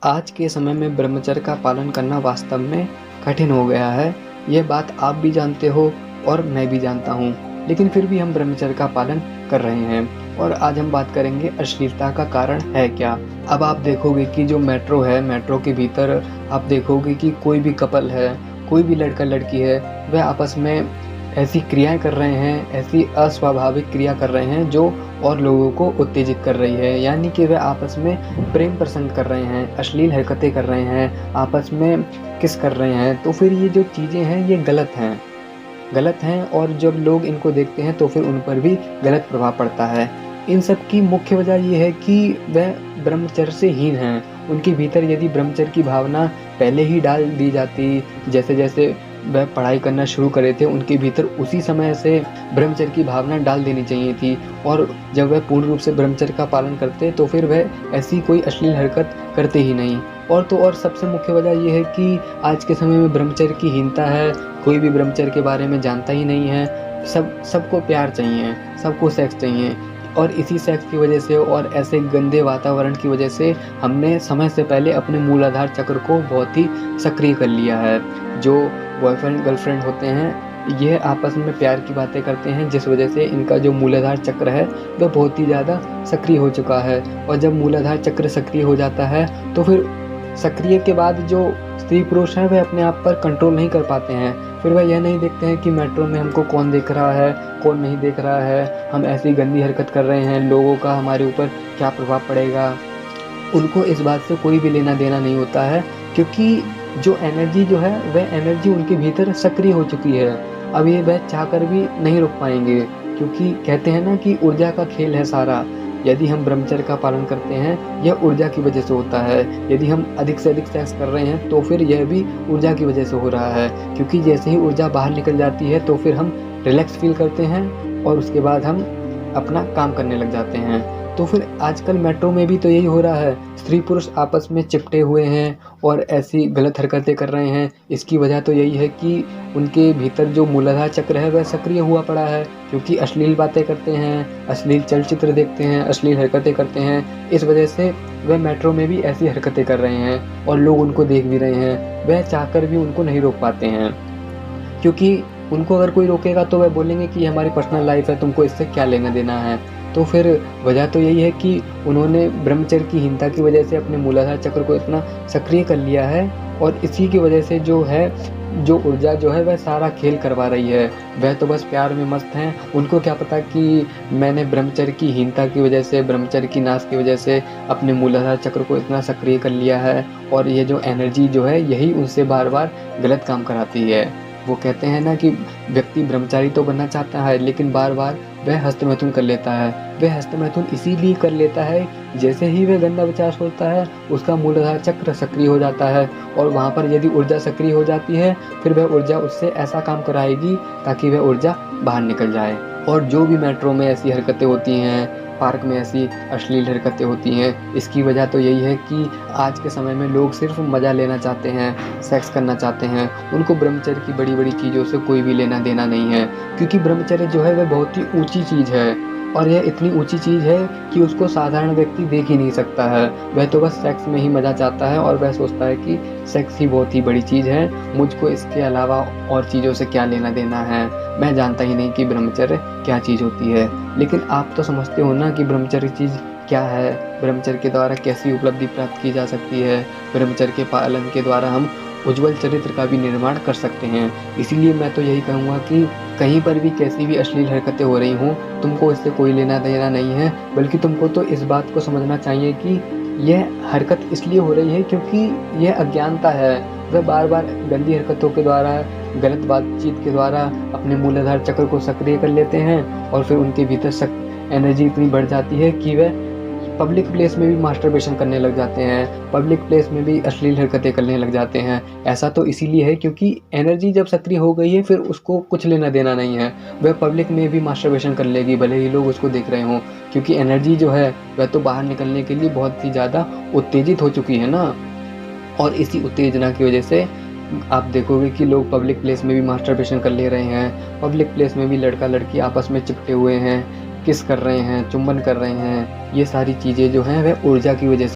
आज के समय में ब्रह्मचर्य का पालन करना वास्तव में कठिन हो गया है। यह बात आप भी जानते हो और मैं भी जानता हूँ, लेकिन फिर भी हम ब्रह्मचर्य का पालन कर रहे हैं। और आज हम बात करेंगे अश्लीलता का कारण है क्या। अब आप देखोगे कि जो मेट्रो है, मेट्रो के भीतर आप देखोगे कि कोई भी कपल है, कोई भी लड़का लड़की है, वह आपस में ऐसी क्रियाएं कर रहे हैं, ऐसी अस्वाभाविक क्रिया कर रहे हैं जो और लोगों को उत्तेजित कर रही है। यानी कि वे आपस में प्रेम प्रसंग कर रहे हैं, अश्लील हरकतें कर रहे हैं, आपस में किस कर रहे हैं। तो फिर ये जो चीज़ें हैं ये गलत हैं और जब लोग इनको देखते हैं तो फिर उन पर भी गलत प्रभाव पड़ता है। इन सब की मुख्य वजह ये है कि वह ब्रह्मचर्य से हीन हैं। उनके भीतर यदि ब्रह्मचर्य की भावना पहले ही डाल दी जाती, जैसे जैसे वह पढ़ाई करना शुरू करे थे, उनके भीतर उसी समय से ब्रह्मचर्य की भावना डाल देनी चाहिए थी। और जब वह पूर्ण रूप से ब्रह्मचर्य का पालन करते तो फिर वह ऐसी कोई अश्लील हरकत करते ही नहीं। और तो और सबसे मुख्य वजह यह है कि आज के समय में ब्रह्मचर्य की हीनता है। कोई भी ब्रह्मचर्य के बारे में जानता ही नहीं है। सबको प्यार चाहिए, सबको सेक्स चाहिए। और इसी सेक्स की वजह से और ऐसे गंदे वातावरण की वजह से हमने समय से पहले अपने मूलाधार चक्र को बहुत ही सक्रिय कर लिया है। जो बॉयफ्रेंड गर्लफ्रेंड होते हैं, यह आपस में प्यार की बातें करते हैं, जिस वजह से इनका जो मूलाधार चक्र है वह बहुत ही ज़्यादा सक्रिय हो चुका है। और जब मूलाधार चक्र सक्रिय हो जाता है तो फिर सक्रिय के बाद जो स्त्री पुरुष हैं वह अपने आप पर कंट्रोल नहीं कर पाते हैं। फिर वह यह नहीं देखते हैं कि मेट्रो में हमको कौन देख रहा है, कौन नहीं देख रहा है, हम ऐसी गंदी हरकत कर रहे हैं, लोगों का हमारे ऊपर क्या प्रभाव पड़ेगा। उनको इस बात से कोई भी लेना देना नहीं होता है, क्योंकि जो एनर्जी जो है वह एनर्जी उनके भीतर सक्रिय हो चुकी है। अब ये वह चाहकर भी नहीं रुक पाएंगे, क्योंकि कहते हैं ना कि ऊर्जा का खेल है सारा। यदि हम ब्रह्मचर्य का पालन करते हैं, यह ऊर्जा की वजह से होता है। यदि हम अधिक से अधिक सेक्स कर रहे हैं तो फिर यह भी ऊर्जा की वजह से हो रहा है, क्योंकि जैसे ही ऊर्जा बाहर निकल जाती है तो फिर हम रिलैक्स फील करते हैं और उसके बाद हम अपना काम करने लग जाते हैं। तो फिर आजकल मेट्रो में भी तो यही हो रहा है, स्त्री पुरुष आपस में चिपटे हुए हैं और ऐसी गलत हरकतें कर रहे हैं। इसकी वजह तो यही है कि उनके भीतर जो मूलाधार चक्र है वह सक्रिय हुआ पड़ा है, क्योंकि अश्लील बातें करते हैं, अश्लील चलचित्र देखते हैं, अश्लील हरकतें करते हैं। इस वजह से वह मेट्रो में भी ऐसी हरकतें कर रहे हैं और लोग उनको देख भी रहे हैं। वह चाहकर भी उनको नहीं रोक पाते हैं, क्योंकि उनको अगर कोई रोकेगा तो वह बोलेंगे कि हमारी पर्सनल लाइफ है, तुमको इससे क्या लेना देना है। तो फिर वजह तो यही है कि उन्होंने ब्रह्मचर्य की हीनता की वजह से अपने मूलाधार चक्र को इतना सक्रिय कर लिया है और इसी की वजह से जो ऊर्जा जो है वह सारा खेल करवा रही है। वह तो बस प्यार में मस्त हैं। उनको क्या पता कि मैंने ब्रह्मचर्य की हीनता की वजह से, ब्रह्मचर्य की नाश की वजह से अपने मूलाधार चक्र को इतना सक्रिय कर लिया है और ये जो एनर्जी जो है यही उनसे बार बार गलत काम कराती है। वो कहते हैं ना कि व्यक्ति ब्रह्मचारी तो बनना चाहता है, लेकिन बार बार वह हस्तमैथुन कर लेता है। वह हस्तमैथुन इसीलिए कर लेता है, जैसे ही वह गंदा विचार सोचता है उसका मूलाधार चक्र सक्रिय हो जाता है और वहाँ पर यदि ऊर्जा सक्रिय हो जाती है फिर वह ऊर्जा उससे ऐसा काम कराएगी ताकि वह ऊर्जा बाहर निकल जाए। और जो भी मेट्रो में ऐसी हरकतें होती हैं, पार्क में ऐसी अश्लील हरकतें होती हैं, इसकी वजह तो यही है कि आज के समय में लोग सिर्फ मज़ा लेना चाहते हैं, सेक्स करना चाहते हैं। उनको ब्रह्मचर्य की बड़ी बड़ी चीज़ों से कोई भी लेना देना नहीं है, क्योंकि ब्रह्मचर्य जो है वह बहुत ही ऊंची चीज़ है और यह इतनी ऊंची चीज़ है कि उसको साधारण व्यक्ति देख ही नहीं सकता है। वह तो बस सेक्स में ही मज़ा चाहता है और वह सोचता है कि सेक्स ही बहुत ही बड़ी चीज़ है, मुझको इसके अलावा और चीज़ों से क्या लेना देना है। मैं जानता ही नहीं कि ब्रह्मचर्य क्या चीज़ होती है। लेकिन आप तो समझते हो ना कि ब्रह्मचर्य चीज़ क्या है, ब्रह्मचर्य के द्वारा कैसी उपलब्धि प्राप्त की जा सकती है। ब्रह्मचर्य के पालन के द्वारा हम उज्ज्वल चरित्र का भी निर्माण कर सकते हैं। इसीलिए मैं तो यही कहूँगा कि कहीं पर भी कैसी भी अश्लील हरकतें हो रही हों, तुमको इससे कोई लेना देना नहीं है, बल्कि तुमको तो इस बात को समझना चाहिए कि यह हरकत इसलिए हो रही है क्योंकि यह अज्ञानता है। वह बार बार गंदी हरकतों के द्वारा, गलत बातचीत के द्वारा अपने मूलाधार चक्र को सक्रिय कर लेते हैं और फिर उनके भीतर एनर्जी इतनी बढ़ जाती है कि वह पब्लिक प्लेस में भी मास्टरबेशन करने लग जाते हैं, पब्लिक प्लेस में भी अश्लील हरकतें करने लग जाते हैं। ऐसा तो इसीलिए है क्योंकि एनर्जी जब सक्रिय हो गई है फिर उसको कुछ लेना देना नहीं है। वह पब्लिक में भी मास्टरबेशन कर लेगी, भले ही लोग उसको देख रहे हों, क्योंकि एनर्जी जो है वह तो बाहर निकलने के लिए बहुत ही ज़्यादा उत्तेजित हो चुकी है ना। और इसी उत्तेजना की वजह से आप देखोगे कि लोग पब्लिक प्लेस में भी मास्टरबेशन कर ले रहे हैं, पब्लिक प्लेस में भी लड़का लड़की आपस में चिपटे हुए हैं, किस कर रहे हैं, चुंबन कर रहे हैं। ये सारी चीज़ें जो हैं वह ऊर्जा की वजह से